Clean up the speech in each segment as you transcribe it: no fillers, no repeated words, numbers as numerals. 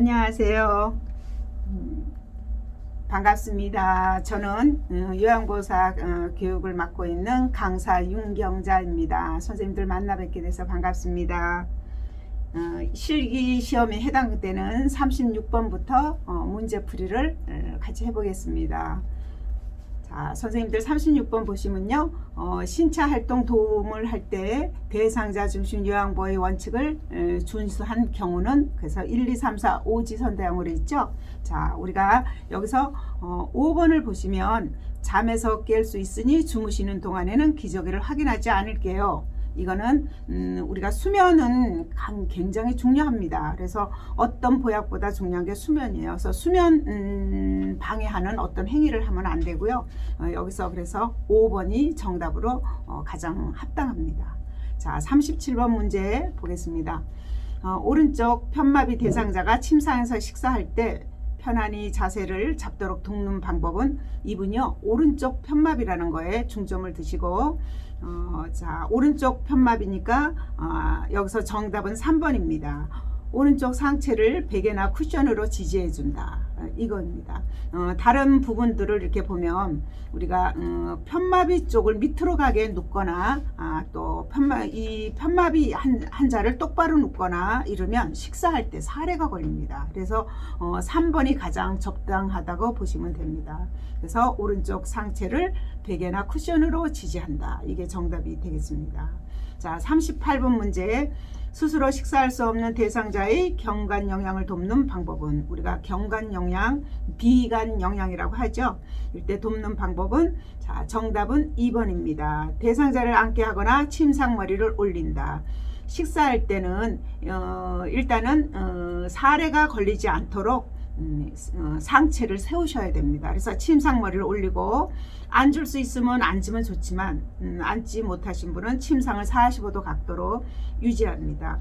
안녕하세요. 반갑습니다. 저는 요양보호사 교육을 맡고 있는 강사 윤경자입니다. 선생님들 만나 뵙게 돼서 반갑습니다. 실기 시험에 해당되는 36번부터 문제풀이를 같이 해보겠습니다. 자, 선생님들 36번 보시면요, 신차 활동 도움을 할 때 대상자 중심 요양보호의 원칙을 준수한 경우는, 그래서 1, 2, 3, 4, 5지선대형으로 있죠. 자, 우리가 여기서 5번을 보시면 잠에서 깰 수 있으니 주무시는 동안에는 기저귀를 확인하지 않을게요. 이거는 우리가 수면은 굉장히 중요합니다. 그래서 어떤 보약보다 중요한 게 수면이에요. 그래서 수면 방해하는 어떤 행위를 하면 안 되고요. 여기서 그래서 5번이 정답으로 가장 합당합니다. 자, 37번 문제 보겠습니다. 오른쪽 편마비 대상자가 침상에서 식사할 때 편안히 자세를 잡도록 돕는 방법은, 이분이요 오른쪽 편마비라는 거에 중점을 두시고, 자, 오른쪽 편마비니까 여기서 정답은 3번입니다. 오른쪽 상체를 베개나 쿠션으로 지지해 준다, 이겁니다. 다른 부분들을 이렇게 보면 우리가 편마비 쪽을 밑으로 가게 눕거나 또 이 편마비 한자를 똑바로 눕거나 이러면 식사할 때 사례가 걸립니다. 그래서 3번이 가장 적당하다고 보시면 됩니다. 그래서 오른쪽 상체를 베개나 쿠션으로 지지한다, 이게 정답이 되겠습니다. 자, 38번 문제. 스스로 식사할 수 없는 대상자의 경관 영양을 돕는 방법은, 우리가 경관 영양, 비관 영양이라고 하죠. 이때 돕는 방법은, 자, 정답은 2번입니다. 대상자를 앉게 하거나 침상머리를 올린다. 식사할 때는 일단은 사례가 걸리지 않도록 상체를 세우셔야 됩니다. 그래서 침상머리를 올리고, 앉을 수 있으면 앉으면 좋지만 앉지 못하신 분은 침상을 45도 각도로 유지합니다.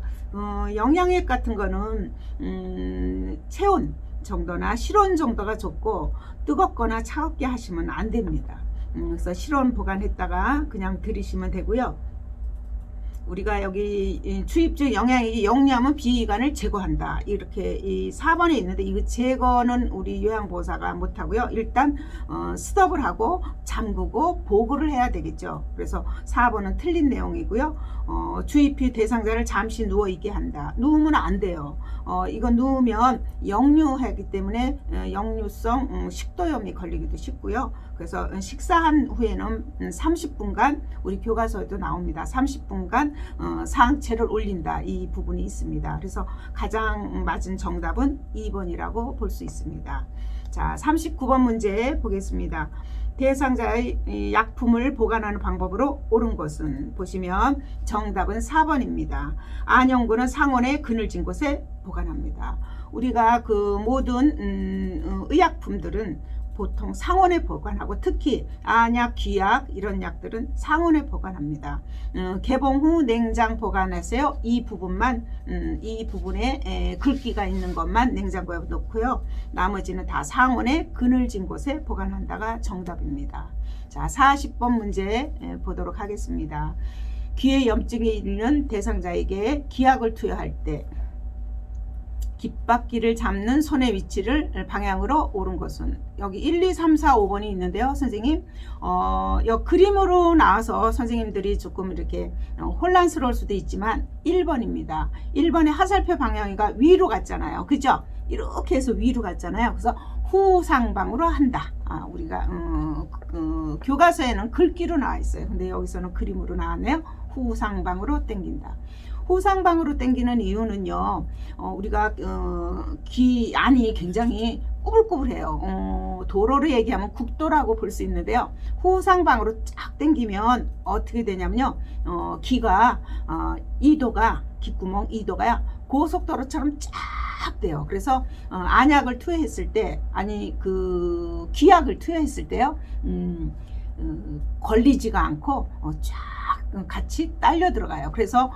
영양액 같은 거는 체온 정도나 실온 정도가 좋고, 뜨겁거나 차갑게 하시면 안 됩니다. 그래서 실온 보관했다가 그냥 들이시면 되고요. 우리가 여기 주입적 영양액이 역류하면 비관을 제거한다, 이렇게 이 4번에 있는데, 이거 제거는 우리 요양보호사가 못하고요. 일단 스톱을 하고 잠그고 보고를 해야 되겠죠. 그래서 4번은 틀린 내용이고요. 주입비 대상자를 잠시 누워있게 한다. 누우면 안 돼요. 이거 누우면 역류하기 때문에 역류성 식도염이 걸리기도 쉽고요. 그래서 식사한 후에는 30분간, 우리 교과서에도 나옵니다. 30분간 상체를 올린다, 이 부분이 있습니다. 그래서 가장 맞은 정답은 2번이라고 볼 수 있습니다. 자, 39번 문제 보겠습니다. 대상자의 약품을 보관하는 방법으로 옳은 것은, 보시면 정답은 4번입니다. 안연고는 상온에 그늘진 곳에 보관합니다. 우리가 그 모든 의약품들은 보통 상온에 보관하고, 특히 안약, 귀약 이런 약들은 상온에 보관합니다. 개봉 후 냉장 보관하세요. 이 부분만, 이 부분에 글귀가 있는 것만 냉장고에 놓고요. 나머지는 다 상온에 그늘진 곳에 보관한다가 정답입니다. 자, 40번 문제 보도록 하겠습니다. 귀에 염증이 있는 대상자에게 기약을 투여할 때 귓바퀴를 잡는 손의 위치를 방향으로 옳은 것은, 여기 1, 2, 3, 4, 5번이 있는데요. 선생님, 여 그림으로 나와서 선생님들이 조금 이렇게 혼란스러울 수도 있지만 1번입니다. 1번의 하살표 방향이가 위로 갔잖아요. 그죠? 이렇게 해서 위로 갔잖아요. 그래서 후상방으로 한다. 우리가 교과서에는 글귀로 나와 있어요. 근데 여기서는 그림으로 나왔네요. 후상방으로 당긴다. 후상방으로 당기는 이유는요, 우리가 귀 안이 굉장히 꾸불꾸불해요. 도로로 얘기하면 국도라고 볼 수 있는데요, 후상방으로 쫙 당기면 어떻게 되냐면요, 귀가 이도가, 귓구멍 이도가요 고속도로처럼 쫙 돼요. 그래서 안약을 투여했을 때, 아니 그 귀약을 투여했을 때요, 걸리지가 않고 쫙 같이 딸려 들어가요. 그래서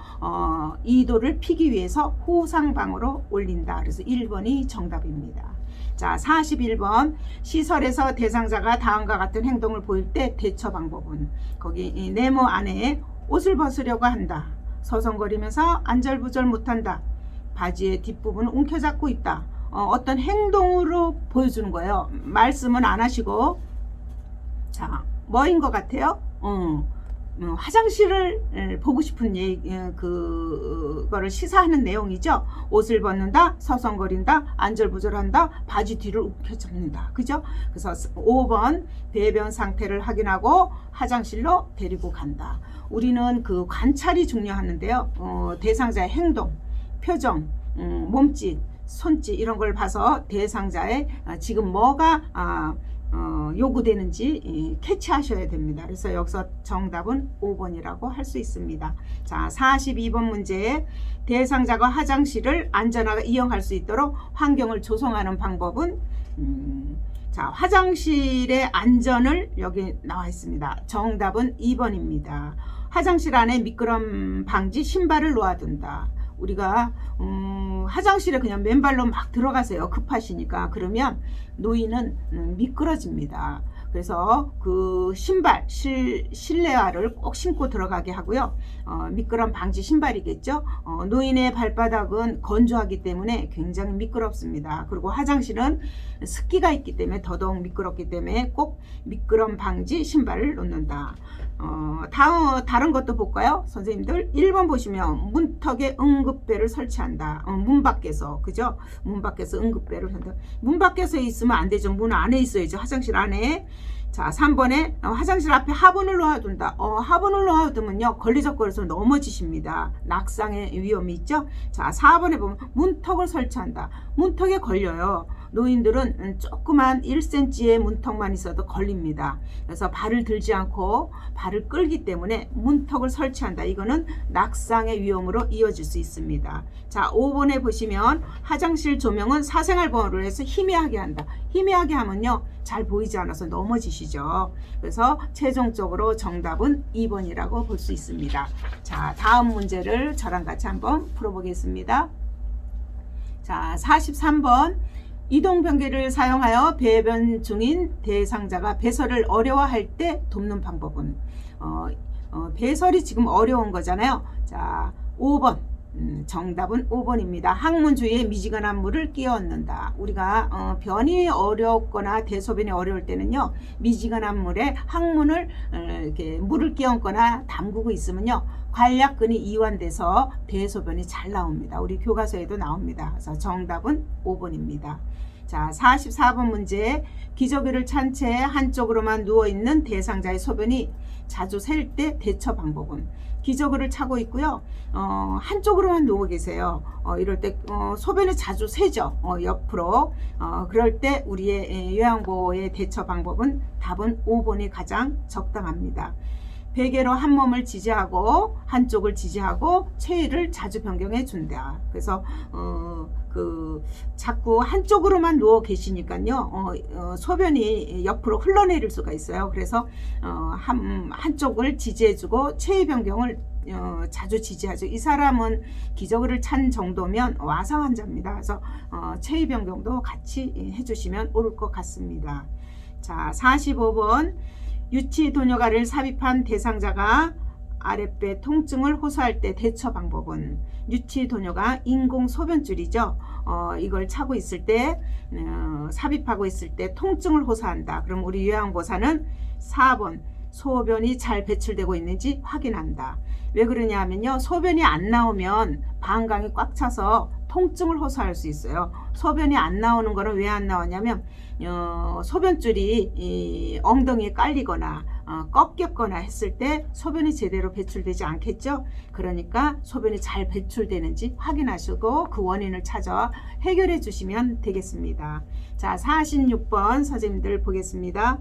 이도를 피기 위해서 후상방으로 올린다. 그래서 1번이 정답입니다. 자, 41번. 시설에서 대상자가 다음과 같은 행동을 보일 때 대처 방법은, 거기 네모 안에 옷을 벗으려고 한다. 서성거리면서 안절부절 못한다. 바지의 뒷부분을 움켜잡고 있다. 어떤 행동으로 보여주는 거예요. 말씀은 안 하시고. 자, 뭐인 것 같아요? 화장실을 보고 싶은 그거를 시사하는 내용이죠. 옷을 벗는다, 서성거린다, 안절부절한다, 바지 뒤를 움켜잡는다. 그죠? 그래서 5번 배변 상태를 확인하고 화장실로 데리고 간다. 우리는 그 관찰이 중요하는데요. 대상자의 행동, 표정, 몸짓, 손짓 이런 걸 봐서 대상자의 지금 뭐가 요구되는지 캐치하셔야 됩니다. 그래서 여기서 정답은 5번이라고 할 수 있습니다. 자, 42번 문제. 대상자가 화장실을 안전하게 이용할 수 있도록 환경을 조성하는 방법은 자, 화장실의 안전을 여기 나와 있습니다. 정답은 2번입니다. 화장실 안에 미끄럼 방지 신발을 놓아둔다. 우리가 화장실에 그냥 맨발로 막 들어가세요. 급하시니까. 그러면 노인은 미끄러집니다. 그래서 그 신발, 실내화를 꼭 신고 들어가게 하고요. 미끄럼 방지 신발이겠죠. 노인의 발바닥은 건조하기 때문에 굉장히 미끄럽습니다. 그리고 화장실은 습기가 있기 때문에 더더욱 미끄럽기 때문에 꼭 미끄럼 방지 신발을 놓는다. 다른 것도 볼까요? 선생님들 1번 보시면 문턱에 응급배를 설치한다. 문 밖에서, 그죠? 문 밖에서 응급배를 한다. 문 밖에서 있으면 안 되죠. 문 안에 있어야죠. 화장실 안에. 자, 3번에 화장실 앞에 화분을 놓아둔다. 화분을 놓아두면요 걸리적거려서 넘어지십니다. 낙상의 위험이 있죠. 자, 4번에 보면 문턱을 설치한다. 문턱에 걸려요. 노인들은 조그만 1cm의 문턱만 있어도 걸립니다. 그래서 발을 들지 않고 발을 끌기 때문에 문턱을 설치한다. 이거는 낙상의 위험으로 이어질 수 있습니다. 자, 5번에 보시면 화장실 조명은 사생활 보호를 해서 희미하게 한다. 희미하게 하면요 잘 보이지 않아서 넘어지시죠. 그래서 최종적으로 정답은 2번이라고 볼 수 있습니다. 자, 다음 문제를 저랑 같이 한번 풀어보겠습니다. 자, 43번. 이동변기를 사용하여 배변 중인 대상자가 배설을 어려워할 때 돕는 방법은 배설이 지금 어려운 거잖아요. 자, 5번. 정답은 5번입니다. 항문 주위에 미지근한 물을 끼워 넣는다. 우리가 변이 어렵거나 대소변이 어려울 때는요 미지근한 물에 항문을 이렇게 물을 끼워 넣거나 담그고 있으면요 관략근이 이완돼서 대소변이 잘 나옵니다. 우리 교과서에도 나옵니다. 그래서 정답은 5번입니다. 자, 44번 문제. 기저귀를 찬 채 한쪽으로만 누워있는 대상자의 소변이 자주 셀 때 대처 방법은 기저귀를 차고 있고요. 한쪽으로만 누워 계세요. 이럴 때 소변이 자주 새죠. 옆으로. 그럴 때 우리의 요양보호의 대처 방법은 답은 5번이 가장 적당합니다. 베개로 한 몸을 지지하고 한쪽을 지지하고 체위를 자주 변경해 준다. 그래서 자꾸 한쪽으로만 누워 계시니까요 소변이 옆으로 흘러내릴 수가 있어요. 그래서 한쪽을 지지해주고 체위 변경을 자주 지지하죠. 이 사람은 기저귀를 찬 정도면 와상 환자입니다. 그래서 체위 변경도 같이 해주시면 옳을 것 같습니다. 자, 45번. 유치 도뇨가를 삽입한 대상자가 아랫배 통증을 호소할 때 대처 방법은 유치 도뇨가 인공 소변줄이죠. 이걸 차고 있을 때 삽입하고 있을 때 통증을 호소한다. 그럼 우리 요양보사는 4번 소변이 잘 배출되고 있는지 확인한다. 왜 그러냐 하면요 소변이 안 나오면 방광이 꽉 차서 통증을 호소할 수 있어요. 소변이 안 나오는 거는 왜 안 나오냐면 소변줄이 엉덩이에 깔리거나 꺾였거나 했을 때 소변이 제대로 배출되지 않겠죠. 그러니까 소변이 잘 배출되는지 확인하시고 그 원인을 찾아 해결해 주시면 되겠습니다. 자, 46번 선생님들 보겠습니다.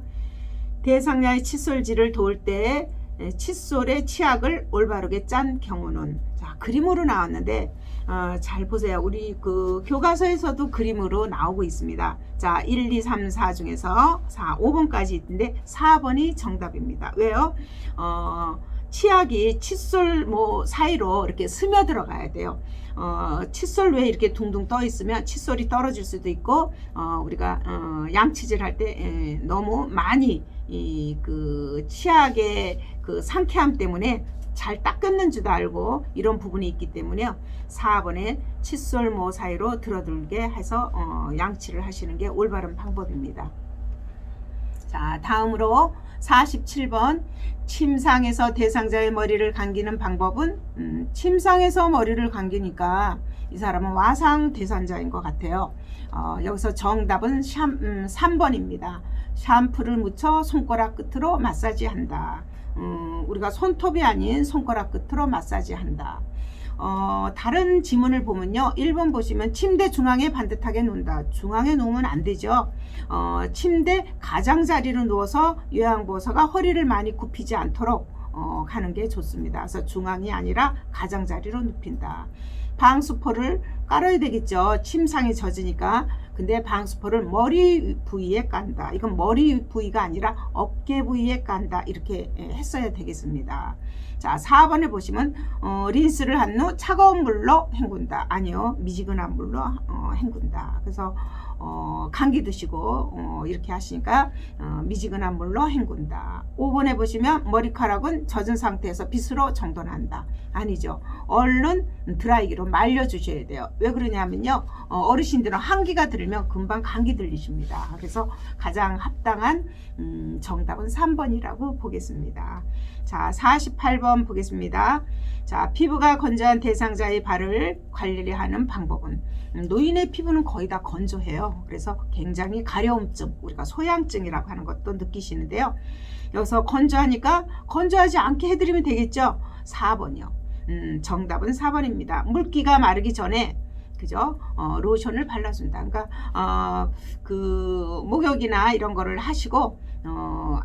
대상자의 칫솔질을 도울 때 칫솔의 치약을 올바르게 짠 경우는, 자, 그림으로 나왔는데 잘 보세요. 우리 그 교과서에서도 그림으로 나오고 있습니다. 자, 1, 2, 3, 4 중에서 5번까지 있는데 4번이 정답입니다. 왜요? 치약이 칫솔 사이로 이렇게 스며들어 가야 돼요. 칫솔 위에 이렇게 둥둥 떠 있으면 칫솔이 떨어질 수도 있고 우리가 양치질 할 때 너무 많이 그 치약의 그 상쾌함 때문에 잘 닦였는지도 알고 이런 부분이 있기 때문에요. 4번에 칫솔 모 사이로 들어들게 해서 양치를 하시는 게 올바른 방법입니다. 자, 다음으로 47번 침상에서 대상자의 머리를 감기는 방법은 침상에서 머리를 감기니까 이 사람은 와상 대상자인 것 같아요. 여기서 정답은 3번입니다. 샴푸를 묻혀 손가락 끝으로 마사지한다. 우리가 손톱이 아닌 손가락 끝으로 마사지한다. 다른 지문을 보면요. 1번 보시면 침대 중앙에 반듯하게 놓는다. 중앙에 놓으면 안 되죠. 침대 가장자리로 누워서 요양보호사가 허리를 많이 굽히지 않도록 하는 게 좋습니다. 그래서 중앙이 아니라 가장자리로 눕힌다. 방수포를 깔아야 되겠죠. 침상이 젖으니까. 근데 방수포를 머리 부위에 깐다. 이건 머리 부위가 아니라 어깨 부위에 깐다. 이렇게 했어야 되겠습니다. 자, 4번에 보시면 린스를 한 후 차가운 물로 헹군다. 아니요, 미지근한 물로 헹군다. 그래서 감기 드시고 이렇게 하시니까 미지근한 물로 헹군다. 5번에 보시면 머리카락은 젖은 상태에서 빗으로 정돈한다. 아니죠. 얼른 드라이기로 말려주셔야 돼요. 왜 그러냐면요, 어르신들은 한기가 들면 금방 감기 들리십니다. 그래서 가장 합당한 정답은 3번이라고 보겠습니다. 자, 48번 보겠습니다. 자, 피부가 건조한 대상자의 발을 관리하는 방법은 노인의 피부는 거의 다 건조해요. 그래서 굉장히 가려움증, 우리가 소양증이라고 하는 것도 느끼시는데요. 여기서 건조하니까 건조하지 않게 해드리면 되겠죠. 4번이요. 정답은 4번입니다. 물기가 마르기 전에 그죠? 로션을 발라준다. 그러니까 그 목욕이나 이런 거를 하시고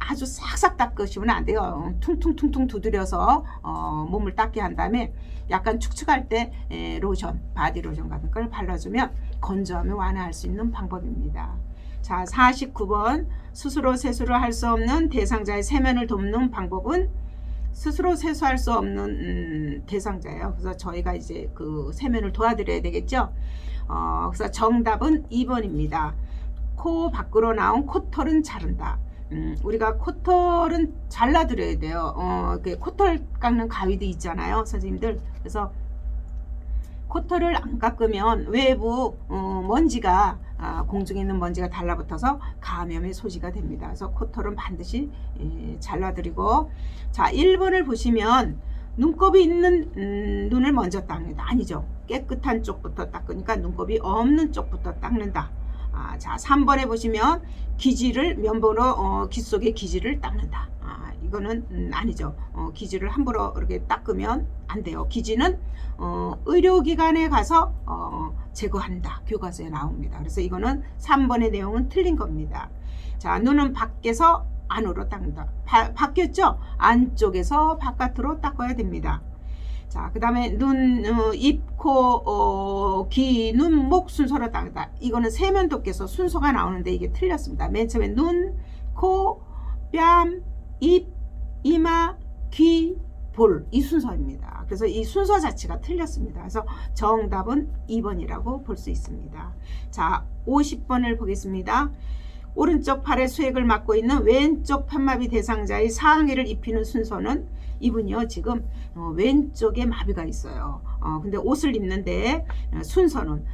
아주 싹싹 닦으시면 안 돼요. 퉁퉁퉁퉁 두드려서 몸을 닦게 한 다음에 약간 축축할 때 로션, 바디로션 같은 걸 발라주면 건조함을 완화할 수 있는 방법입니다. 자, 49번 스스로 세수를 할 수 없는 대상자의 세면을 돕는 방법은 스스로 세수할 수 없는 대상자예요. 그래서 저희가 이제 그 세면을 도와드려야 되겠죠. 그래서 정답은 2번입니다. 코 밖으로 나온 코털은 자른다. 우리가 코털은 잘라드려야 돼요. 코털 깎는 가위도 있잖아요, 선생님들. 그래서 코털을 안 깎으면 외부 먼지가 공중에 있는 먼지가 달라붙어서 감염의 소지가 됩니다. 그래서 코털은 반드시 잘라드리고, 자, 1번을 보시면 눈곱이 있는 눈을 먼저 닦는다. 아니죠. 깨끗한 쪽부터 닦으니까 눈곱이 없는 쪽부터 닦는다. 자, 3번에 보시면 기지를 면보로 귀 속의 기지를 닦는다. 이거는 아니죠. 기지를 함부로 이렇게 닦으면 안 돼요. 기지는 의료기관에 가서 제거한다. 교과서에 나옵니다. 그래서 이거는 3번의 내용은 틀린 겁니다. 자, 눈은 밖에서 안으로 닦는다. 바뀌었죠? 안쪽에서 바깥으로 닦아야 됩니다. 자, 그 다음에 눈, 입, 코, 귀, 눈, 목 순서로 닦는다. 이거는 세면도께서 순서가 나오는데 이게 틀렸습니다. 맨 처음에 눈, 코, 뺨, 입, 이마, 귀, 볼, 이 순서입니다. 그래서 이 순서 자체가 틀렸습니다. 그래서 정답은 2번이라고 볼 수 있습니다. 자, 50번을 보겠습니다. 오른쪽 팔에 수액을 맡고 있는 왼쪽 편마비 대상자의 상의를 입히는 순서는, 이분이요 지금 왼쪽에 마비가 있어요. 근데 옷을 입는데 순서는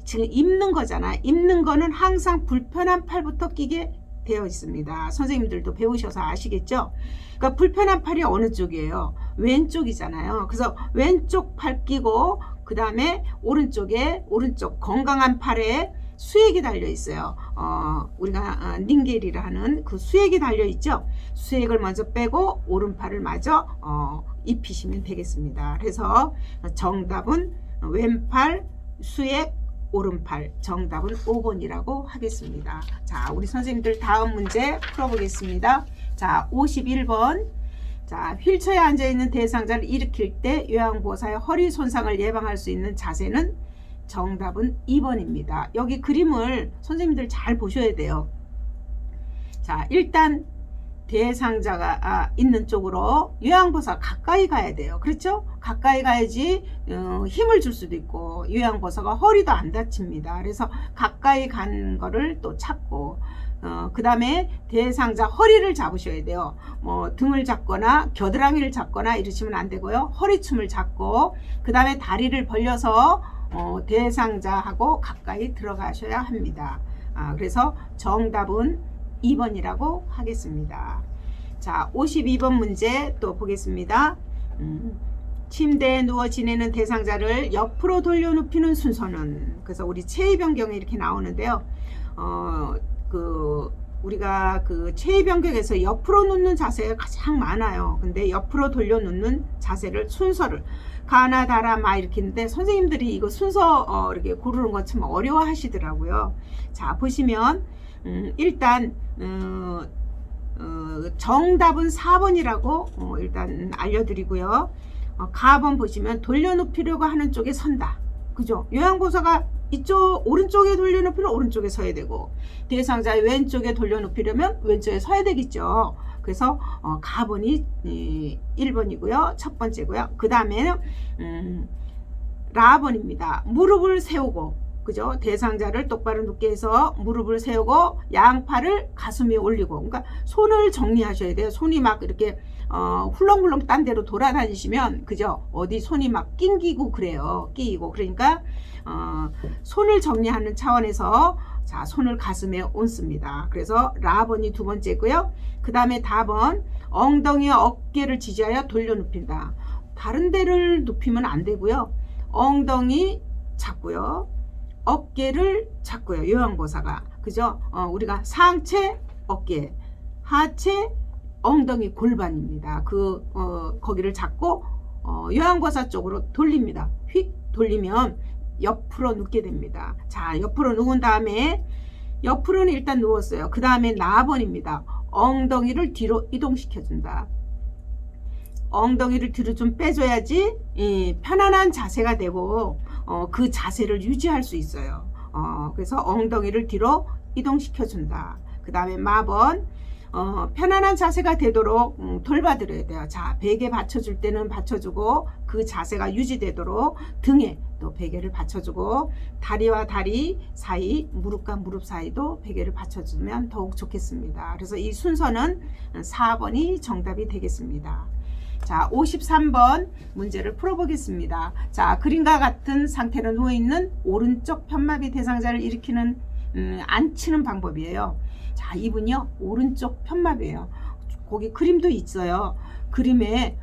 지금 입는 거잖아. 입는 거는 항상 불편한 팔부터 끼게 되어 있습니다. 선생님들도 배우셔서 아시겠죠? 그러니까 불편한 팔이 어느 쪽이에요? 왼쪽이잖아요. 그래서 왼쪽 팔 끼고 그 다음에 오른쪽에 오른쪽 건강한 팔에 수액이 달려 있어요. 우리가 닌겔이라 하는 그 수액이 달려 있죠. 수액을 먼저 빼고 오른팔을 마저 입히시면 되겠습니다. 그래서 정답은 왼팔 수액 오른팔, 정답은 5번이라고 하겠습니다. 자, 우리 선생님들 다음 문제 풀어보겠습니다. 자, 51번. 자, 휠체어에 앉아있는 대상자를 일으킬 때 요양보호사의 허리 손상을 예방할 수 있는 자세는, 정답은 2번입니다. 여기 그림을 선생님들 잘 보셔야 돼요. 자, 일단 대상자가 있는 쪽으로 요양보호사 가까이 가야 돼요. 그렇죠? 가까이 가야지 힘을 줄 수도 있고 요양보호사가 허리도 안 다칩니다. 그래서 가까이 간 거를 또 찾고, 그 다음에 대상자 허리를 잡으셔야 돼요. 뭐 등을 잡거나 겨드랑이를 잡거나 이러시면 안 되고요. 허리춤을 잡고 그 다음에 다리를 벌려서 대상자하고 가까이 들어가셔야 합니다. 그래서 정답은 2번이라고 하겠습니다. 자, 52번 문제 또 보겠습니다. 침대에 누워 지내는 대상자를 옆으로 돌려 눕히는 순서는, 그래서 우리 체위 변경에 이렇게 나오는데요. 우리가 그 체위 변경에서 옆으로 눕는 자세가 가장 많아요. 근데 옆으로 돌려 눕는 자세를 순서를 가나 다라 마 이렇게 했는데 선생님들이 이거 순서 이렇게 고르는 것 참 어려워 하시더라고요. 자, 보시면 일단 정답은 4번이라고 일단 알려드리고요. 가번 보시면 돌려눕히려고 하는 쪽에 선다. 그죠? 요양보사가 이쪽 오른쪽에 돌려눕히면 오른쪽에 서야 되고 대상자의 왼쪽에 돌려눕히려면 왼쪽에 서야 되겠죠. 그래서 가번이 1번이고요. 첫 번째고요. 그 다음에는 라번입니다. 무릎을 세우고, 그죠? 대상자를 똑바로 눕게 해서 무릎을 세우고 양팔을 가슴에 올리고, 그러니까 손을 정리하셔야 돼요. 손이 막 이렇게 훌렁훌렁 딴 데로 돌아다니시면, 그죠? 어디 손이 막 낑기고 그래요. 끼이고. 그러니까 손을 정리하는 차원에서 자, 손을 가슴에 얹습니다. 그래서 라번이 두 번째고요. 그 다음에 다번 엉덩이와 어깨를 지지하여 돌려 눕힌다. 다른 데를 눕히면 안 되고요. 엉덩이 잡고요. 어깨를 잡고요. 요양보사가. 그죠? 우리가 상체 어깨, 하체 엉덩이 골반입니다. 거기를 잡고 요양보사 쪽으로 돌립니다. 휙 돌리면 옆으로 눕게 됩니다. 자, 옆으로 누운 다음에 옆으로는 일단 누웠어요. 그 다음에 나번입니다. 엉덩이를 뒤로 이동시켜 준다. 엉덩이를 뒤로 좀 빼줘야지 편안한 자세가 되고 그 자세를 유지할 수 있어요. 그래서 엉덩이를 뒤로 이동시켜 준다. 그 다음에 마번 편안한 자세가 되도록 돌봐드려야 돼요. 자, 베개 받쳐줄 때는 받쳐주고 그 자세가 유지되도록 등에 또 베개를 받쳐주고 다리와 다리 사이, 무릎과 무릎 사이도 베개를 받쳐주면 더욱 좋겠습니다. 그래서 이 순서는 4번이 정답이 되겠습니다. 자, 53번 문제를 풀어보겠습니다. 자, 그림과 같은 상태로 누워있는 오른쪽 편마비 대상자를 일으키는 앉히는 방법이에요. 자, 이분이요 오른쪽 편마비예요. 거기 그림도 있어요. 그림에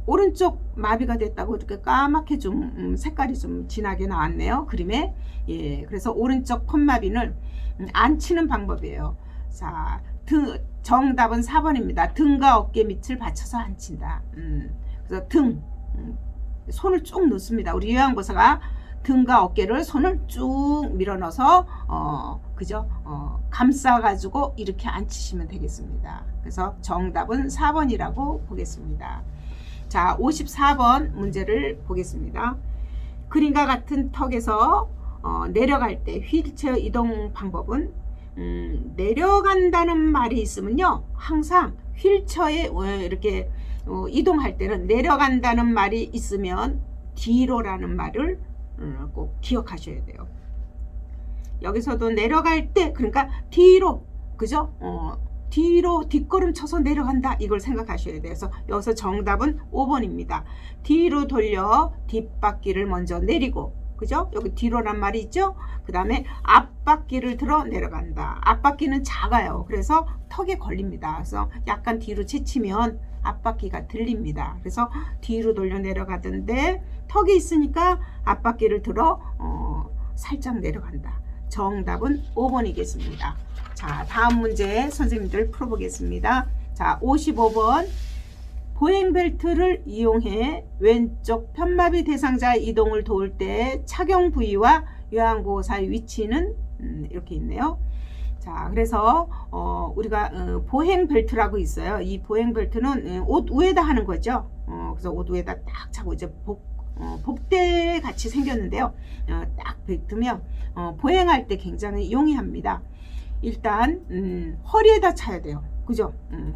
오른쪽 마비가 됐다고 이렇게 까맣게 좀 색깔이 좀 진하게 나왔네요. 그림에. 예, 그래서 오른쪽 편마비는 앉히는 방법이에요. 자, 정답은 4번입니다. 등과 어깨 밑을 받쳐서 앉힌다. 그래서 손을 쭉 넣습니다. 우리 요양보사가 등과 어깨를 손을 쭉 밀어 넣어서 그죠? 감싸 가지고 이렇게 앉히시면 되겠습니다. 그래서 정답은 4번이라고 보겠습니다. 자, 54번 문제를 보겠습니다. 그림과 같은 턱에서 내려갈 때 휠체어 이동 방법은 내려간다는 말이 있으면요, 항상 휠체어에 이렇게 이동할 때는 내려간다는 말이 있으면 뒤로라는 말을 꼭 기억하셔야 돼요. 여기서도 내려갈 때, 그러니까 뒤로, 그죠? 뒤로 뒷걸음 쳐서 내려간다, 이걸 생각하셔야 돼요. 그래서 여기서 정답은 5번입니다. 뒤로 돌려 뒷바퀴를 먼저 내리고, 그죠? 여기 뒤로란 말이 있죠? 그 다음에 앞바퀴를 들어 내려간다. 앞바퀴는 작아요. 그래서 턱에 걸립니다. 그래서 약간 뒤로 채치면 앞바퀴가 들립니다. 그래서 뒤로 돌려 내려가던데 턱이 있으니까 앞바퀴를 들어 살짝 내려간다. 정답은 5번이겠습니다. 자, 다음 문제 선생님들 풀어보겠습니다. 자, 55번 보행벨트를 이용해 왼쪽 편마비 대상자 이동을 도울 때 착용 부위와 요양보호사의 위치는 이렇게 있네요. 자, 그래서 우리가 보행벨트라고 있어요. 이 보행벨트는 옷 위에다 하는 거죠. 그래서 옷 위에다 딱 차고 이제 복대 같이 생겼는데요. 딱 뱉으면 보행할 때 굉장히 용이합니다. 일단 허리에다 차야 돼요. 그죠?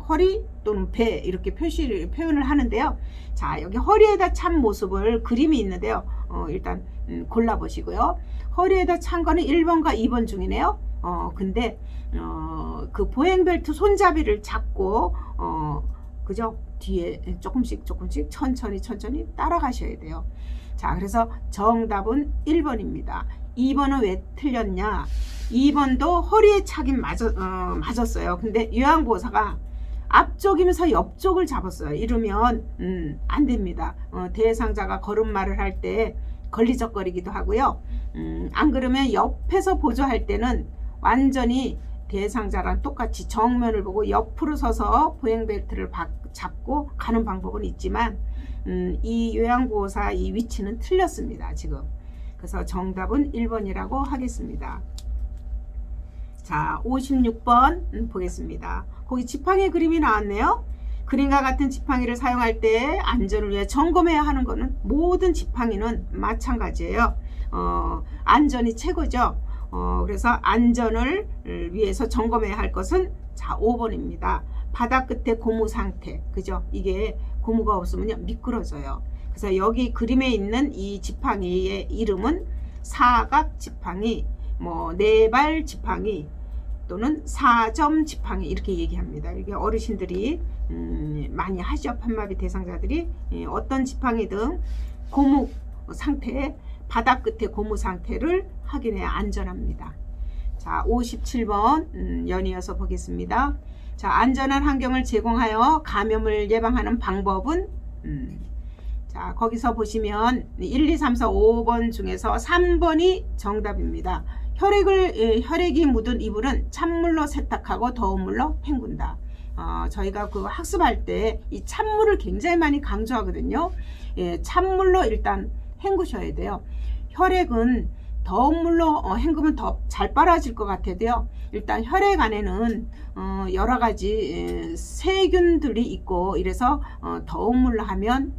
허리 또는 배 이렇게 표현을 하는데요. 자, 여기 허리에다 찬 모습을 그림이 있는데요. 일단 골라 보시고요. 허리에다 찬 거는 1번과 2번 중이네요. 근데 그 보행벨트 손잡이를 잡고 그죠? 뒤에 조금씩 천천히 따라가셔야 돼요. 자, 그래서 정답은 1번입니다. 2번은 왜 틀렸냐? 2번도 허리에 차긴 맞았어요. 근데 요양보호사가 앞쪽이면서 옆쪽을 잡았어요. 이러면 안 됩니다. 대상자가 걸음마를 할 때 걸리적거리기도 하고요. 안 그러면 옆에서 보조할 때는 완전히 대상자랑 똑같이 정면을 보고 옆으로 서서 보행벨트를 잡고 가는 방법은 있지만 이 요양보호사 이 위치는 틀렸습니다. 지금. 그래서 정답은 1번이라고 하겠습니다. 자, 56번 보겠습니다. 거기 지팡이 그림이 나왔네요. 그림과 같은 지팡이를 사용할 때 안전을 위해 점검해야 하는 것은 모든 지팡이는 마찬가지예요. 안전이 최고죠. 그래서 안전을 위해서 점검해야 할 것은 자 5번입니다. 바닥 끝에 고무 상태. 그죠? 이게 고무가 없으면요 미끄러져요. 그래서 여기 그림에 있는 이 지팡이의 이름은 사각 지팡이, 뭐 네발 지팡이 또는 4점 지팡이 이렇게 얘기합니다. 이게 어르신들이 많이 하죠. 편마비 대상자들이 어떤 지팡이든 고무 상태, 바닥 끝에 고무 상태를 확인해야 안전합니다. 자, 57번 연이어서 보겠습니다. 자, 안전한 환경을 제공하여 감염을 예방하는 방법은 자, 거기서 보시면 1, 2, 3, 4, 5번 중에서 3번이 정답입니다. 혈액이 묻은 이불은 찬물로 세탁하고 더운 물로 헹군다. 저희가 그 학습할 때 이 찬물을 굉장히 많이 강조하거든요. 예, 찬물로 일단 헹구셔야 돼요. 혈액은 더운 물로 헹구면 더 잘 빨아질 것 같아도요. 일단 혈액 안에는 여러 가지 세균들이 있고 이래서 더운 물로 하면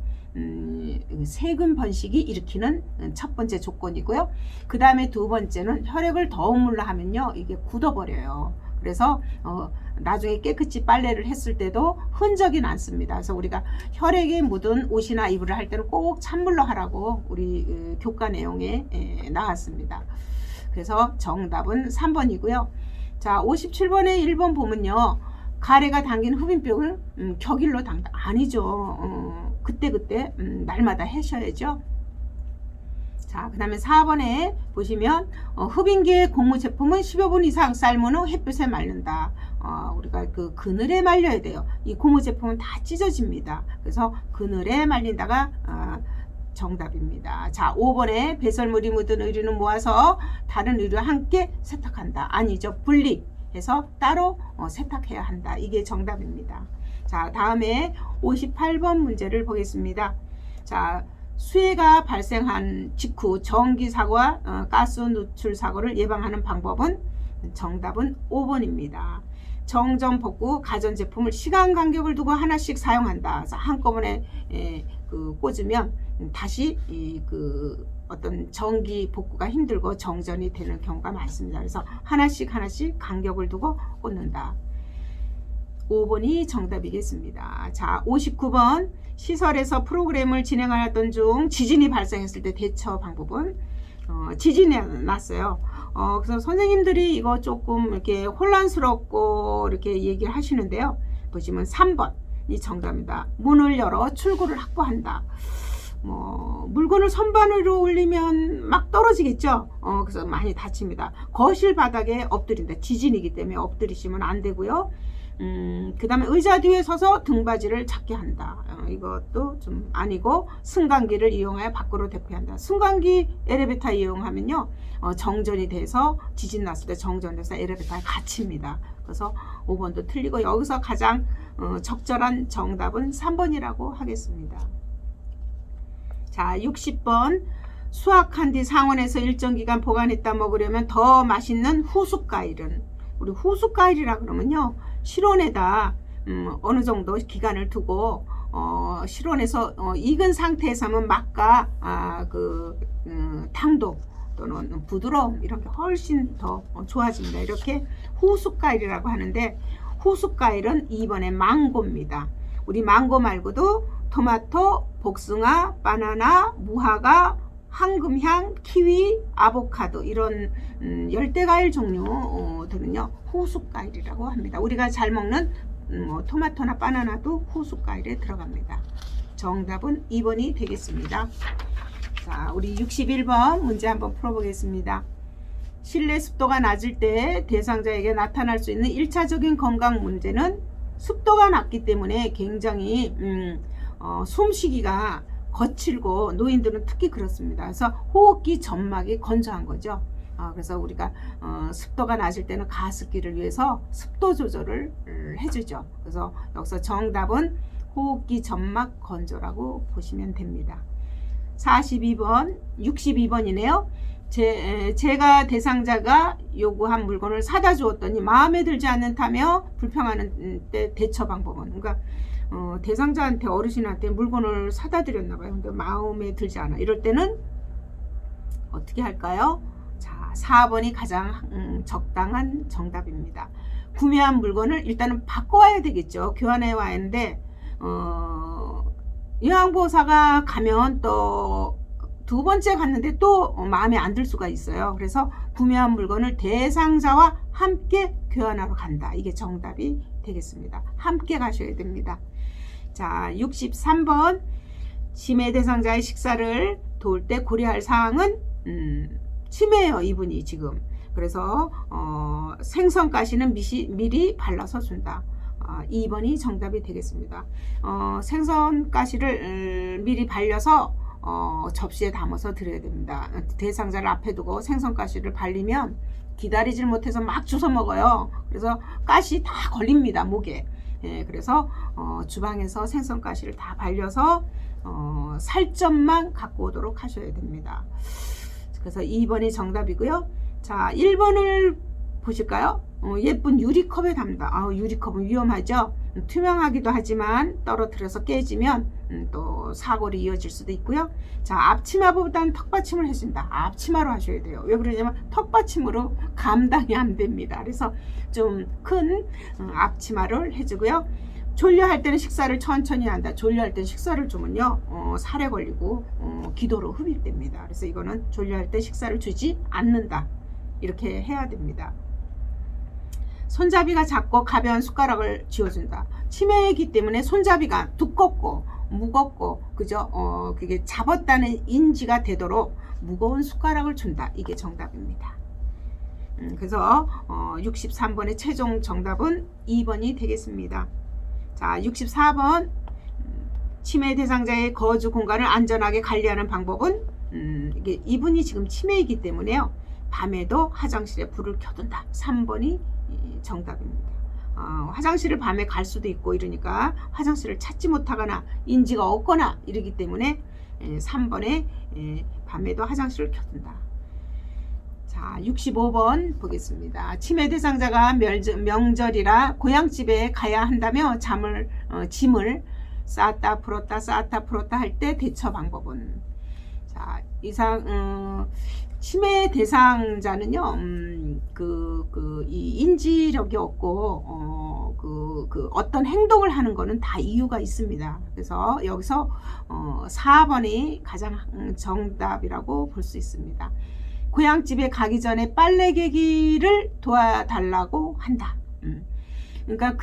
세균 번식이 일으키는 첫 번째 조건이고요. 그 다음에 두 번째는 혈액을 더운 물로 하면요 이게 굳어버려요. 그래서 나중에 깨끗이 빨래를 했을 때도 흔적이 남습니다. 그래서 우리가 혈액이 묻은 옷이나 이불을 할 때는 꼭 찬물로 하라고 우리 교과 내용에 나왔습니다. 그래서 정답은 3번이고요. 자, 57번에 1번 보면요. 가래가 담긴 흡인병을 격일로 담다. 아니죠. 그때 날마다 하셔야죠. 자, 그 다음에 4번에 보시면 흡인기의 고무 제품은 10여 분 이상 삶은 후 햇볕에 말른다. 우리가 그 그늘에 말려야 돼요. 이 고무 제품은 다 찢어집니다. 그래서 그늘에 말린다가 정답입니다. 자, 5번에 배설물이 묻은 의류는 모아서 다른 의류와 함께 세탁한다. 아니죠. 분리해서 따로 세탁해야 한다. 이게 정답입니다. 자, 다음에 58번 문제를 보겠습니다. 자, 수해가 발생한 직후 전기 사고와 가스 누출 사고를 예방하는 방법은 정답은 5번입니다. 정전 복구 가전제품을 시간 간격을 두고 하나씩 사용한다. 그래서 한꺼번에 꽂으면 다시 어떤 전기 복구가 힘들고 정전이 되는 경우가 많습니다. 그래서 하나씩 간격을 두고 꽂는다. 5번이 정답이겠습니다. 자, 59번 시설에서 프로그램을 진행하던 중 지진이 발생했을 때 대처 방법은 지진이 났어요. 그래서 선생님들이 이거 조금 이렇게 혼란스럽고 이렇게 얘기를 하시는데요. 보시면 3번이 정답입니다. 문을 열어 출구를 확보한다. 물건을 선반 위로 올리면 막 떨어지겠죠. 그래서 많이 다칩니다. 거실 바닥에 엎드린다. 지진이기 때문에 엎드리시면 안 되고요. 그 다음에 의자 뒤에 서서 등받이를 잡게 한다. 이것도 좀 아니고 승강기를 이용하여 밖으로 대피한다. 승강기 엘리베이터 이용하면요 정전이 돼서 지진 났을 때 정전돼서 엘리베이터에 갇힙니다. 그래서 5번도 틀리고 여기서 가장 적절한 정답은 3번이라고 하겠습니다. 자, 60번 수확한 뒤 상온에서 일정 기간 보관했다 먹으려면 더 맛있는 후숙과일은 우리 후숙과일이라 그러면요 실온에다 어느 정도 기간을 두고 실온에서 익은 상태에서 하면 맛과 당도 또는 부드러움 이런 게 훨씬 더 좋아집니다. 이렇게 후숙과일이라고 하는데 후숙과일은 2번의 망고입니다. 우리 망고 말고도 토마토, 복숭아, 바나나, 무화과, 황금향, 키위, 아보카도 이런 열대과일 종류들은요 후숙과일이라고 합니다. 우리가 잘 먹는 뭐 토마토나 바나나도 후숙과일에 들어갑니다. 정답은 2번이 되겠습니다. 자, 우리 61번 문제 한번 풀어보겠습니다. 실내 습도가 낮을 때 대상자에게 나타날 수 있는 1차적인 건강 문제는 습도가 낮기 때문에 굉장히 숨쉬기가 거칠고 노인들은 특히 그렇습니다. 그래서 호흡기 점막이 건조한 거죠. 그래서 우리가 습도가 낮을 때는 가습기를 위해서 습도 조절을 해주죠. 그래서 여기서 정답은 호흡기 점막 건조라고 보시면 됩니다. 42번, 62번이네요. 제가 대상자가 요구한 물건을 사다 주었더니 마음에 들지 않는다며 불평하는 때 대처 방법은, 그러니까 대상자한테, 어르신한테 물건을 사다 드렸나 봐요. 근데 마음에 들지 않아. 이럴 때는 어떻게 할까요? 자, 4번이 가장 적당한 정답입니다. 구매한 물건을 일단은 바꿔와야 되겠죠. 교환해 와야 하는데 요양보호사가 가면 또 두 번째 갔는데 또 마음에 안 들 수가 있어요. 그래서 구매한 물건을 대상자와 함께 교환하러 간다. 이게 정답이 되겠습니다. 함께 가셔야 됩니다. 자, 63번. 치매 대상자의 식사를 도울 때 고려할 사항은 치매예요, 이분이 지금. 그래서 생선가시는 미리 발라서 준다. 2번이 정답이 되겠습니다. 생선가시를 미리 발려서 접시에 담아서 드려야 됩니다. 대상자를 앞에 두고 생선가시를 발리면 기다리질 못해서 막 주워 먹어요. 그래서 가시 다 걸립니다, 목에. 그래서 주방에서 생선가시를 다 발려서 살점만 갖고 오도록 하셔야 됩니다. 그래서 2번이 정답이고요. 자, 1번을 보실까요? 예쁜 유리컵에 담다. 유리컵은 위험하죠. 투명하기도 하지만 떨어뜨려서 깨지면 또 사고로 이어질 수도 있고요. 자, 앞치마보다는 턱받침을 해준다. 앞치마로 하셔야 돼요. 왜 그러냐면 턱받침으로 감당이 안 됩니다. 그래서 좀 큰 앞치마를 해주고요. 졸려할 때는 식사를 천천히 한다. 졸려할 때는 식사를 주면요 살에 걸리고 기도로 흡입됩니다. 그래서 이거는 졸려할 때 식사를 주지 않는다. 이렇게 해야 됩니다. 손잡이가 작고 가벼운 숟가락을 쥐어준다. 치매이기 때문에 손잡이가 두껍고 무겁고, 그죠? 그게 잡았다는 인지가 되도록 무거운 숟가락을 준다. 이게 정답입니다. 그래서 63번의 최종 정답은 2번이 되겠습니다. 자, 64번. 치매 대상자의 거주 공간을 안전하게 관리하는 방법은 이게 이분이 지금 치매이기 때문에요. 밤에도 화장실에 불을 켜둔다. 3번이 정답입니다. 화장실을 밤에 갈 수도 있고 이러니까 화장실을 찾지 못하거나 인지가 없거나 이러기 때문에 3번에 밤에도 화장실을 켜둔다. 자, 65번 보겠습니다. 치매 대상자가 명절이라 고향집에 가야 한다며 짐을 쌓았다 풀었다 할 때 대처 방법은, 자, 치매 대상자는요, 이 인지력이 없고, 어떤 행동을 하는 거는 다 이유가 있습니다. 그래서 여기서 4번이 가장 정답이라고 볼 수 있습니다. 고향집에 가기 전에 빨래 개기를 도와달라고 한다. 그러니까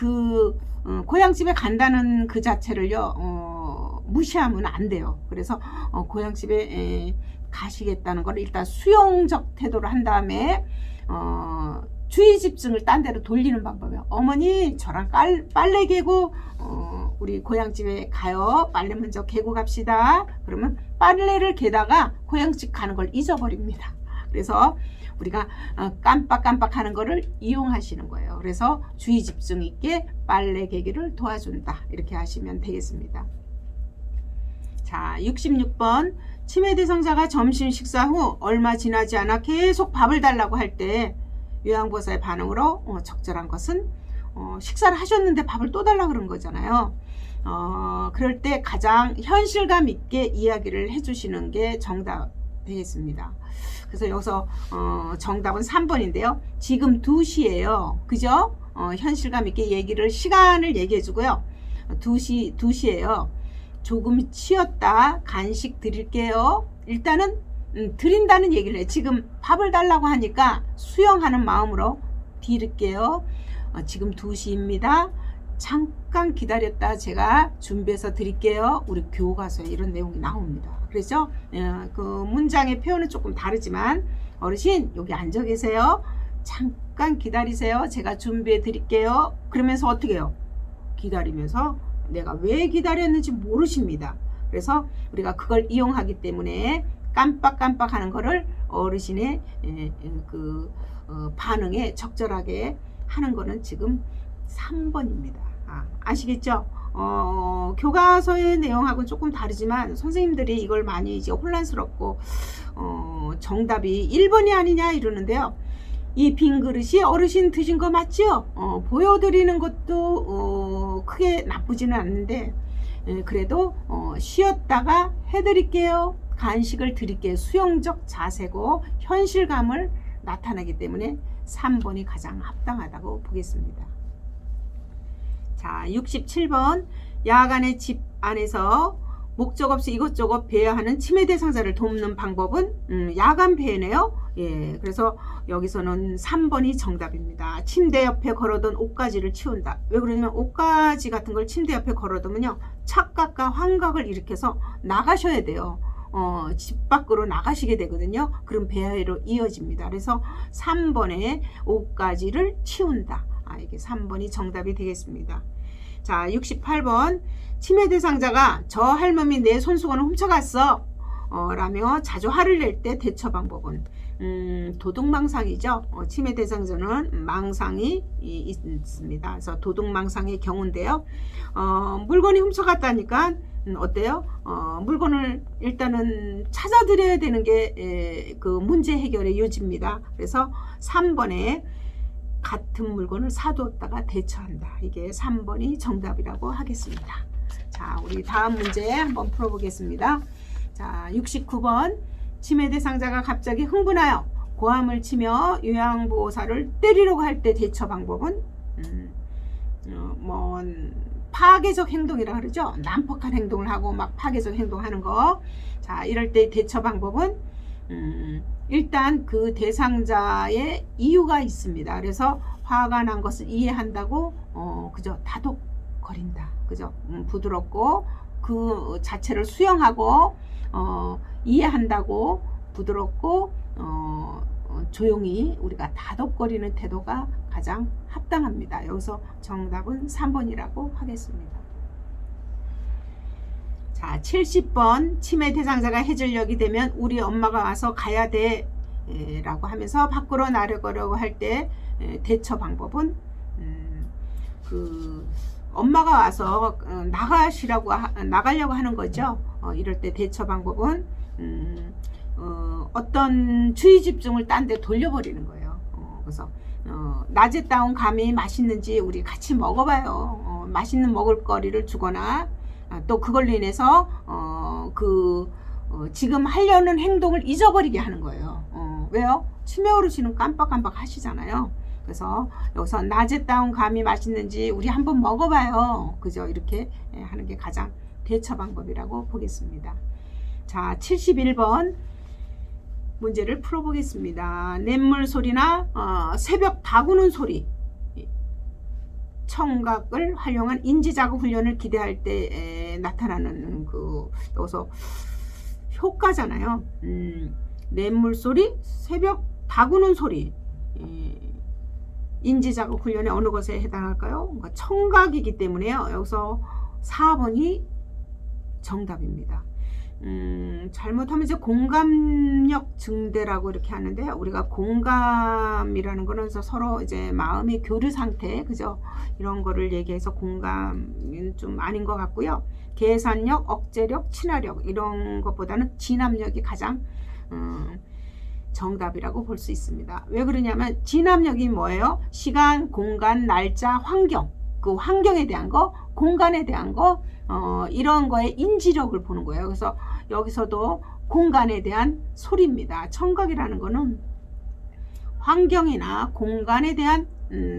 고향집에 간다는 그 자체를요, 무시하면 안 돼요. 그래서 고향집에 가시겠다는 걸 일단 수용적 태도로 한 다음에 주의 집중을 딴 데로 돌리는 방법이에요. 어머니, 저랑 빨래 개고 우리 고향집에 가요. 빨래 먼저 개고 갑시다. 그러면 빨래를 개다가 고향집 가는 걸 잊어버립니다. 그래서 우리가 깜빡깜빡 하는 거를 이용하시는 거예요. 그래서 주의 집중 있게 빨래 개기를 도와준다. 이렇게 하시면 되겠습니다. 자, 66번. 치매 대상자가 점심 식사 후 얼마 지나지 않아 계속 밥을 달라고 할 때 요양보호사의 반응으로 적절한 것은, 식사를 하셨는데 밥을 또 달라고 그런 거잖아요. 그럴 때 가장 현실감 있게 이야기를 해주시는 게 정답 되겠습니다. 그래서 여기서 정답은 3번인데요. 지금 2시예요. 그죠? 현실감 있게 시간을 얘기해 주고요. 2시예요. 조금 치었다 간식 드릴게요. 일단은 드린다는 얘기를 해요. 지금 밥을 달라고 하니까 수용하는 마음으로 드릴게요. 지금 2시입니다. 잠깐 기다렸다 제가 준비해서 드릴게요. 우리 교과서에 이런 내용이 나옵니다. 그래서 그 문장의 표현은 조금 다르지만 어르신 여기 앉아 계세요. 잠깐 기다리세요. 제가 준비해 드릴게요. 그러면서 어떻게 해요? 기다리면서 내가 왜 기다렸는지 모르십니다. 그래서 우리가 그걸 이용하기 때문에 깜빡깜빡 하는 거를 어르신의 반응에 적절하게 하는 거는 지금 3번입니다. 아시겠죠? 교과서의 내용하고는 조금 다르지만 선생님들이 이걸 많이 이제 혼란스럽고 정답이 1번이 아니냐 이러는데요. 이 빈 그릇이 어르신 드신 거 맞죠? 보여드리는 것도 크게 나쁘지는 않는데 그래도 쉬었다가 해드릴게요. 간식을 드릴게요. 수용적 자세고 현실감을 나타내기 때문에 3번이 가장 합당하다고 보겠습니다. 자, 67번 야간에 집 안에서 목적 없이 이것저것 배회하는 치매 대상자를 돕는 방법은 야간 배회네요. 예, 그래서 여기서는 3번이 정답입니다. 침대 옆에 걸어둔 옷가지를 치운다. 왜 그러냐면 옷가지 같은 걸 침대 옆에 걸어두면요 착각과 환각을 일으켜서 나가셔야 돼요. 집 밖으로 나가시게 되거든요. 그럼 배회로 이어집니다. 그래서 3번에 옷가지를 치운다. 이게 3번이 정답이 되겠습니다. 자, 68번 치매 대상자가 저 할멈이 내 손수건을 훔쳐갔어 라며 자주 화를 낼 때 대처 방법은 도둑망상이죠. 치매 대상자는 망상이 있습니다. 그래서 도둑망상의 경우인데요. 물건이 훔쳐갔다니까 어때요? 물건을 일단은 찾아드려야 되는 게 그 문제 해결의 요지입니다. 그래서 3번에 같은 물건을 사두었다가 대처한다. 이게 3번이 정답이라고 하겠습니다. 자, 우리 다음 문제 한번 풀어보겠습니다. 자, 69번 치매 대상자가 갑자기 흥분하여 고함을 치며 요양보호사를 때리려고 할 때 대처 방법은 파괴적 행동이라 그러죠. 난폭한 행동을 하고 막 파괴적 행동하는 거. 자, 이럴 때 대처 방법은 일단 그 대상자의 이유가 있습니다. 그래서 화가 난 것을 이해한다고 그저 다독거린다. 그죠? 부드럽고 그 자체를 수용하고 이해한다고 부드럽고 조용히 우리가 다독거리는 태도가 가장 합당합니다. 여기서 정답은 3번이라고 하겠습니다. 자, 70번 치매 대상자가 해질녘이 되면 우리 엄마가 와서 가야 돼 라고 하면서 밖으로 나가려고 할 때 대처 방법은 그 엄마가 와서 나가려고 하는 거죠. 이럴 때 대처 방법은 어떤 주의 집중을 딴 데 돌려버리는 거예요. 그래서 낮에 따온 감이 맛있는지 우리 같이 먹어봐요. 맛있는 먹을거리를 주거나 또 그걸로 인해서 지금 하려는 행동을 잊어버리게 하는 거예요. 왜요? 치매 어르신은 깜빡깜빡 하시잖아요. 그래서 여기서 낮에 따온 감이 맛있는지 우리 한번 먹어봐요. 그죠? 이렇게 하는 게 가장 대처 방법이라고 보겠습니다. 자, 71번 문제를 풀어보겠습니다. 냇물 소리나 새벽 다구는 소리, 청각을 활용한 인지자극 훈련을 기대할 때 나타나는 여기서 효과잖아요. 냇물 소리, 새벽 다구는 소리, 인지자극 훈련의 어느 것에 해당할까요? 그러니까 청각이기 때문에요. 여기서 4번이 정답입니다. 잘못하면 이제 공감력 증대라고 이렇게 하는데, 우리가 공감이라는 거는 서로 이제 마음의 교류 상태, 그죠? 이런 거를 얘기해서 공감은 좀 아닌 것 같고요. 계산력, 억제력, 친화력 이런 것보다는 진압력이 가장 정답이라고 볼 수 있습니다. 왜 그러냐면 진압력이 뭐예요? 시간, 공간, 날짜, 환경, 그 환경에 대한 거, 공간에 대한 거, 이런 거에 인지력을 보는 거예요. 그래서 여기서도 공간에 대한 소리입니다. 청각이라는 거는 환경이나 공간에 대한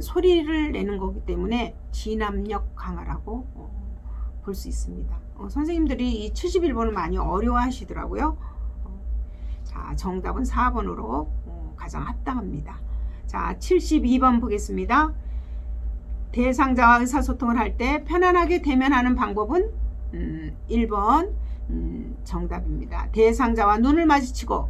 소리를 내는 거기 때문에 진압력 강화라고 볼 수 있습니다. 선생님들이 이 71번을 많이 어려워하시더라고요. 자, 정답은 4번으로 가장 합당합니다. 자, 72번 보겠습니다. 대상자와 의사소통을 할 때 편안하게 대면하는 방법은 1번 정답입니다. 대상자와 눈을 마주치고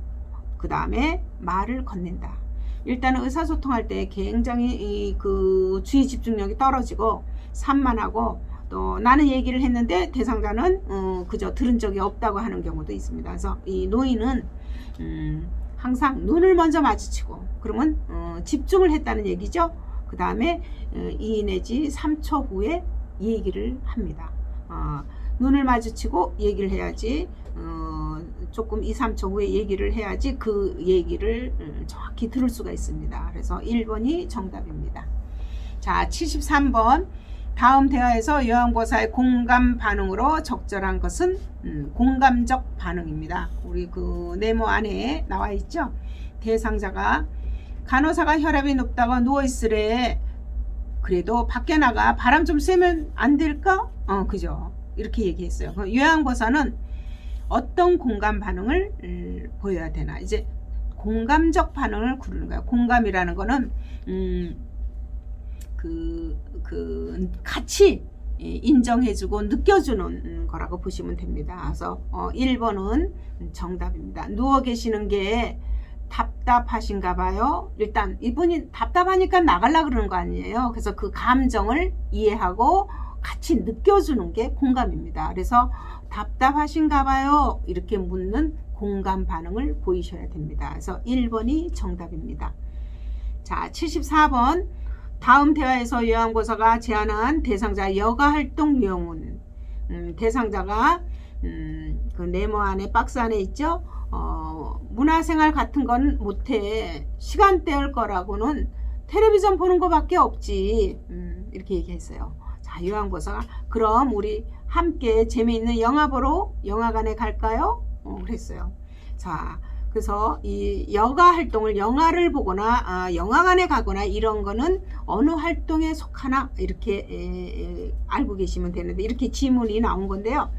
그 다음에 말을 건넨다. 일단은 의사소통할 때 굉장히 그 주의 집중력이 떨어지고 산만하고 또 나는 얘기를 했는데 대상자는 그저 들은 적이 없다고 하는 경우도 있습니다. 그래서 이 노인은 항상 눈을 먼저 마주치고 그러면 집중을 했다는 얘기죠. 그 다음에 2 내지 3초 후에 얘기를 합니다. 눈을 마주치고 얘기를 해야지 조금 2, 3초 후에 얘기를 해야지 그 얘기를 정확히 들을 수가 있습니다. 그래서 1번이 정답입니다. 자, 73번 다음 대화에서 요양보호사의 공감 반응으로 적절한 것은 공감적 반응입니다. 우리 그 네모 안에 나와 있죠. 대상자가 간호사가 혈압이 높다고 누워있으래. 그래도 밖에 나가 바람 좀 쐬면 안 될까? 그죠. 이렇게 얘기했어요. 요양보호사는 어떤 공감 반응을 보여야 되나. 이제 공감적 반응을 구르는 거예요. 공감이라는 거는 같이 인정해주고 느껴주는 거라고 보시면 됩니다. 그래서 1번은 정답입니다. 누워 계시는 게 답답하신가 봐요. 일단 이분이 답답하니까 나가려고 그러는 거 아니에요. 그래서 그 감정을 이해하고 같이 느껴주는 게 공감입니다. 그래서 답답하신가 봐요. 이렇게 묻는 공감 반응을 보이셔야 됩니다. 그래서 1번이 정답입니다. 자, 74번 다음 대화에서 요양보호사가 제안한 대상자 여가활동 유형은 대상자가 그 네모 안에 박스 안에 있죠. 문화생활 같은 건 못해. 시간 때울 거라고는 텔레비전 보는 거밖에 없지. 이렇게 얘기했어요. 자, 요양보호사가 그럼 우리 함께 재미있는 영화 보러 영화관에 갈까요? 그랬어요. 자, 그래서 이 여가 활동을 영화를 보거나 영화관에 가거나 이런 거는 어느 활동에 속하나 이렇게 알고 계시면 되는데 이렇게 지문이 나온 건데요.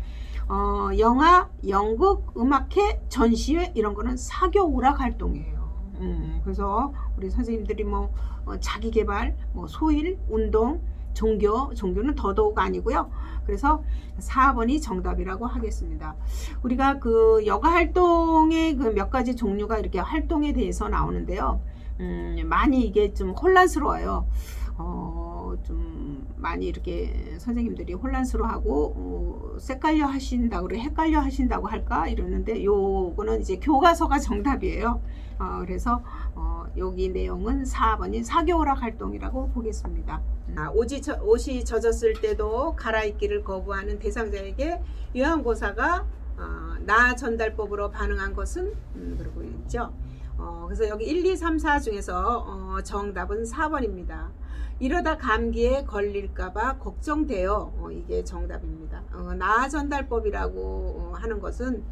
영화, 연극, 음악회, 전시회 이런 거는 사교 오락 활동이에요. 그래서 우리 선생님들이 뭐 자기 개발, 뭐 소일, 운동, 종교는 더더욱 아니고요. 그래서 4번이 정답이라고 하겠습니다. 우리가 그 여가 활동의 그 몇 가지 종류가 이렇게 활동에 대해서 나오는데요. 많이 이게 좀 혼란스러워요. 좀 많이 이렇게 선생님들이 혼란스러워하고 헷갈려 하신다고 할까 이러는데 요거는 이제 교과서가 정답이에요. 그래서 여기 내용은 4번이 사교오락 활동이라고 보겠습니다. 옷이 젖었을 때도 갈아입기를 거부하는 대상자에게 요양보호사가 나 전달법으로 반응한 것은 그러고 있죠. 그래서 여기 1, 2, 3, 4 중에서 정답은 4번입니다. 이러다 감기에 걸릴까봐 걱정돼요. 이게 정답입니다. 나 전달법이라고 하는 것은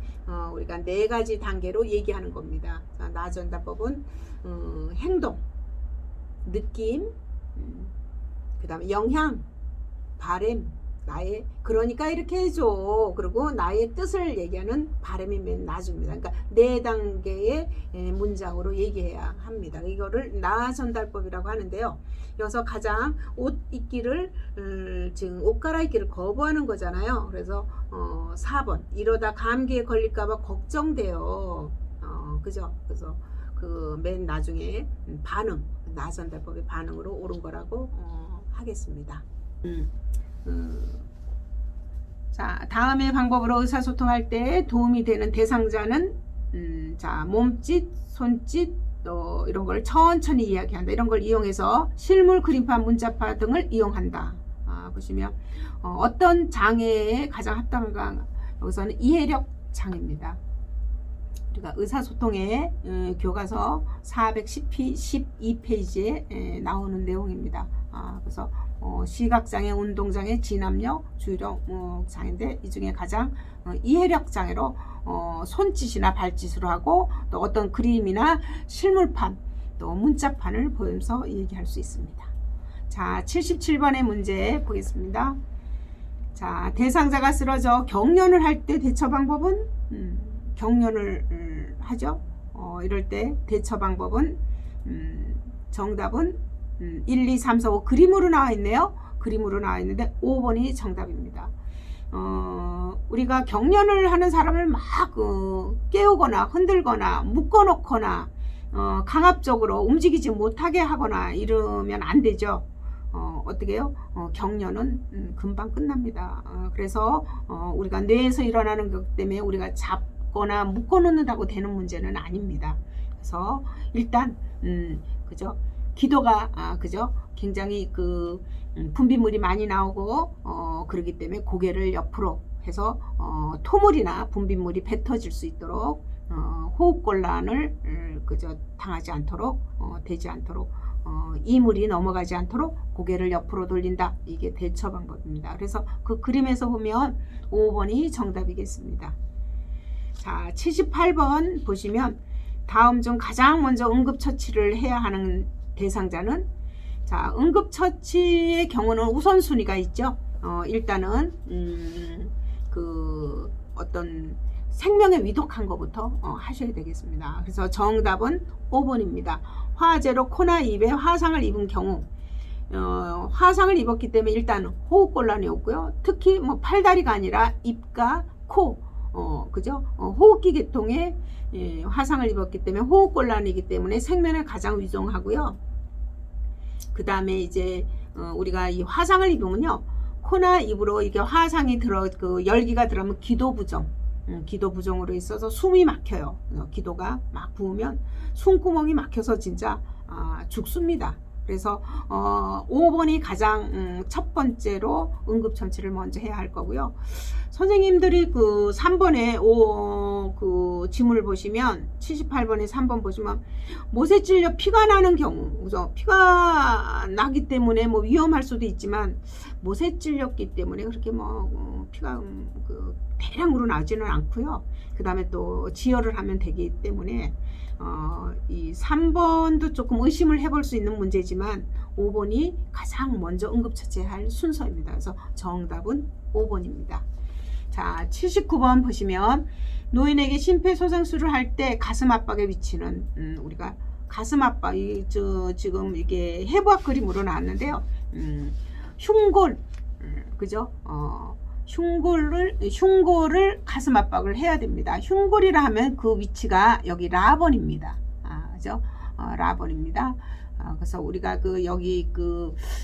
우리가 4가지 단계로 얘기하는 겁니다. 나 전달법은 행동, 느낌, 그 다음에 영향, 바램, 나의 그러니까 이렇게 해줘. 그리고 나의 뜻을 얘기하는 바램이 맨 나중입니다. 그러니까 4단계의 문장으로 얘기해야 합니다. 이거를 나 전달법이라고 하는데요. 여기서 가장 옷 입기를 지금 옷 갈아입기를 거부하는 거잖아요. 그래서 4번 이러다 감기에 걸릴까봐 걱정돼요. 그죠? 그래서 그 맨 나중에 반응 나 전달법의 반응으로 옳은 거라고 하겠습니다. 자, 다음의 방법으로 의사소통할 때 도움이 되는 대상자는 자, 몸짓, 손짓 또 이런 걸 천천히 이야기한다. 이런 걸 이용해서 실물, 그림판, 문자파 등을 이용한다. 보시면 어떤 장애에 가장 합당한가? 여기서는 이해력 장애입니다. 우리가 의사소통의 교과서 412페이지에 나오는 내용입니다. 그래서 시각장애, 운동장애, 진압력, 주의력 장애인데 이 중에 가장 이해력 장애로 손짓이나 발짓으로 하고 또 어떤 그림이나 실물판 또 문자판을 보면서 얘기할 수 있습니다. 자, 77번의 문제 보겠습니다. 자, 대상자가 쓰러져 경련을 할 때 대처 방법은 경련을 하죠. 이럴 때 대처 방법은 정답은 1, 2, 3, 4, 5 그림으로 나와 있네요. 그림으로 나와 있는데 5번이 정답입니다. 우리가 경련을 하는 사람을 막 깨우거나 흔들거나 묶어놓거나 강압적으로 움직이지 못하게 하거나 이러면 안 되죠. 어떻게 해요? 경련은 금방 끝납니다. 그래서 우리가 뇌에서 일어나는 것 때문에 우리가 잡거나 묶어놓는다고 되는 문제는 아닙니다. 그래서 일단 그죠? 기도가 그죠? 굉장히 분비물이 많이 나오고 그러기 때문에 고개를 옆으로 해서 토물이나 분비물이 뱉어질 수 있도록 호흡곤란을 그저 당하지 않도록 되지 않도록 이물이 넘어가지 않도록 고개를 옆으로 돌린다. 이게 대처 방법입니다. 그래서 그 그림에서 보면 5번이 정답이겠습니다. 자, 78번 보시면 다음 중 가장 먼저 응급처치를 해야 하는 대상자는, 자, 응급처치의 경우는 우선순위가 있죠. 일단은 어떤 생명에 위독한 것부터 하셔야 되겠습니다. 그래서 정답은 5번입니다. 화재로 코나 입에 화상을 입은 경우, 화상을 입었기 때문에 일단 호흡곤란이 없고요. 특히 뭐 팔다리가 아니라 입과 코, 그죠? 호흡기 계통에 화상을 입었기 때문에 호흡곤란이기 때문에 생명에 가장 위중하고요. 그 다음에 이제 우리가 이 화상을 입으면요, 코나 입으로 이게 화상이 열기가 들어가면 기도부종으로 있어서 숨이 막혀요. 기도가 막 부으면 숨구멍이 막혀서 진짜 죽습니다. 그래서 5번이 가장 첫 번째로 응급처치를 먼저 해야 할 거고요. 선생님들이 3번에 그 지문을 보시면 78번에 3번 보시면 못에 찔려 피가 나는 경우, 그죠? 피가 나기 때문에 뭐 위험할 수도 있지만 못에 찔렸기 때문에 그렇게 뭐 피가 대량으로 나지는 않고요. 그 다음에 또 지혈을 하면 되기 때문에 이 3번도 조금 의심을 해볼 수 있는 문제지만 5번이 가장 먼저 응급처치할 순서입니다. 그래서 정답은 5번입니다. 자, 79번 보시면 노인에게 심폐소생술을 할 때 가슴 압박의 위치는 우리가 가슴 압박, 지금 이게 해부학 그림으로 나왔는데요. 흉골, 그죠? 흉골을 가슴 압박을 해야 됩니다. 흉골이라 하면 그 위치가 여기 라번입니다. 그죠? 라번입니다. 그래서 우리가 여기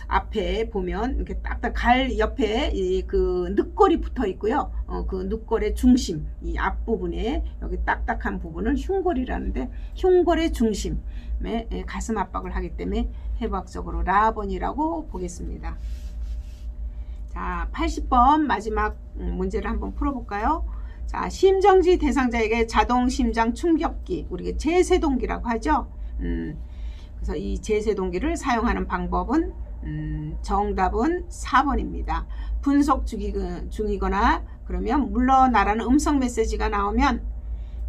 앞에 보면 이렇게 딱딱 갈 옆에 늑골이 붙어 있고요. 그 늑골의 중심, 이 앞부분에 여기 딱딱한 부분을 흉골이라는데, 흉골의 중심에 가슴 압박을 하기 때문에 해부학적으로 라번이라고 보겠습니다. 자, 80번 마지막 문제를 한번 풀어볼까요? 자, 심정지 대상자에게 자동 심장 충격기, 우리가 제세동기라고 하죠. 그래서 이 제세동기를 사용하는 방법은 정답은 4번입니다. 분석 중이거나 그러면 물러나라는 음성 메시지가 나오면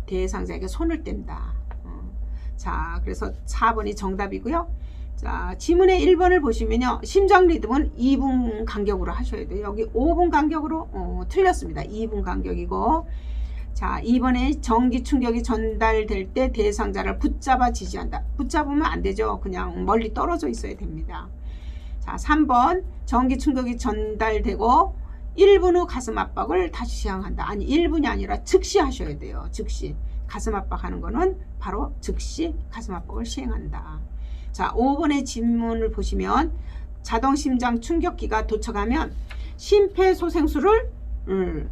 대상자에게 손을 뗀다. 자, 그래서 4번이 정답이고요. 자, 지문의 1번을 보시면요, 심장 리듬은 2분 간격으로 하셔야 돼요. 여기 5분 간격으로 틀렸습니다. 2분 간격이고, 자, 2번에 전기 충격이 전달될 때 대상자를 붙잡아 지지한다. 붙잡으면 안 되죠. 그냥 멀리 떨어져 있어야 됩니다. 자, 3번 전기 충격이 전달되고 1분 후 가슴 압박을 다시 시행한다. 아니, 1분이 아니라 즉시 하셔야 돼요. 즉시. 가슴 압박하는 거는 바로 즉시 가슴 압박을 시행한다. 자, 5번의 질문을 보시면 자동 심장 충격기가 도착하면 심폐소생술을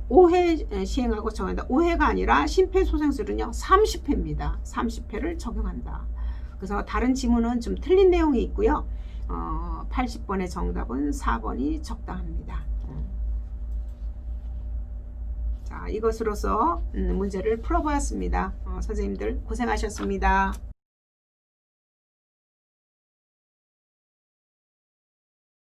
5회 시행하고 적용한다. 5회가 아니라 심폐소생술은요 30회입니다. 30회를 적용한다. 그래서 다른 지문은 좀 틀린 내용이 있고요. 80번의 정답은 4번이 적당합니다. 자, 이것으로서 문제를 풀어보았습니다. 선생님들 고생하셨습니다.